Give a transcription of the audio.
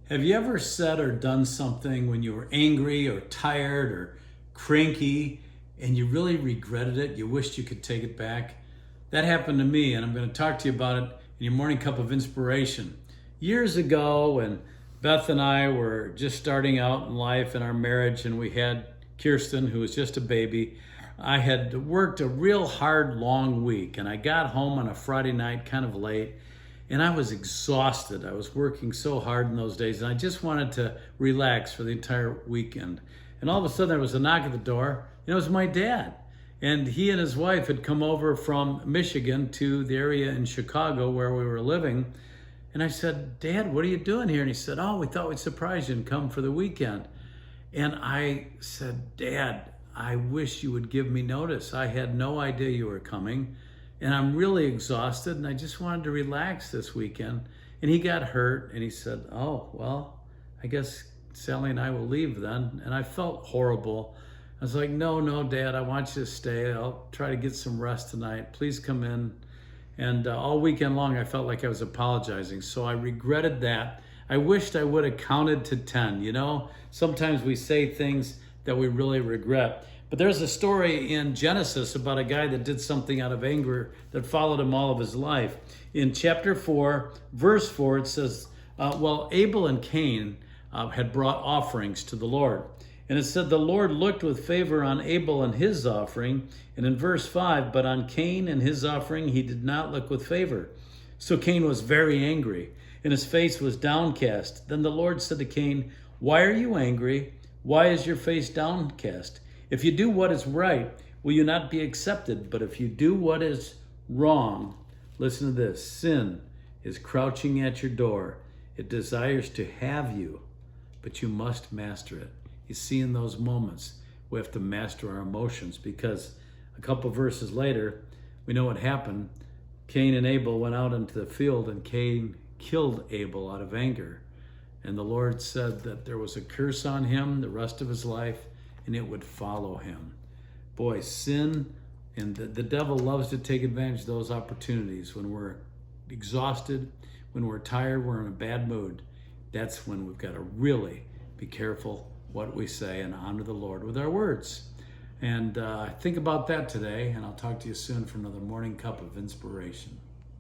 Have you ever said or done something when you were angry or tired or cranky and you really regretted it? You wished you could take it back? That happened to me, and I'm going to talk to you about it in your morning cup of inspiration. Years ago, when Beth and I were just starting out in life in our marriage, and we had Kirsten, who was just a baby, I had worked a real hard, long week, and I got home on a Friday night kind of late. And I was exhausted. I was working so hard in those days, and I just wanted to relax for the entire weekend. And all of a sudden, there was a knock at the door, and it was my dad. And he and his wife had come over from Michigan to the area in Chicago where we were living. And I said, "Dad, what are you doing here?" And he said, "Oh, we thought we'd surprise you and come for the weekend." And I said, "Dad, I wish you would give me notice. I had no idea you were coming. And I'm really exhausted, and I just wanted to relax this weekend." And he got hurt, and he said, "Oh, well, I guess Sally and I will leave then." And I felt horrible. I was like, no, Dad, I want you to stay. I'll try to get some rest tonight. Please come in. And all weekend long, I felt like I was apologizing. So I regretted that. I wished I would have counted to 10. You know, sometimes we say things that we really regret. But there's a story in Genesis about a guy that did something out of anger that followed him all of his life. In chapter 4, verse 4, it says, Abel and Cain had brought offerings to the Lord. And it said, the Lord looked with favor on Abel and his offering. And in verse 5, but on Cain and his offering, he did not look with favor. So Cain was very angry, and his face was downcast. Then the Lord said to Cain, "Why are you angry? Why is your face downcast? If you do what is right, will you not be accepted? But if you do what is wrong," listen to this, "sin is crouching at your door. It desires to have you, but you must master it." You see, in those moments, we have to master our emotions, because a couple verses later, we know what happened. Cain and Abel went out into the field, and Cain killed Abel out of anger. And the Lord said that there was a curse on him the rest of his life, and it would follow him. Boy, sin, and the devil loves to take advantage of those opportunities when we're exhausted, when we're tired, we're in a bad mood. That's when we've got to really be careful what we say and honor the Lord with our words. And think about that today, and I'll talk to you soon for another morning cup of inspiration.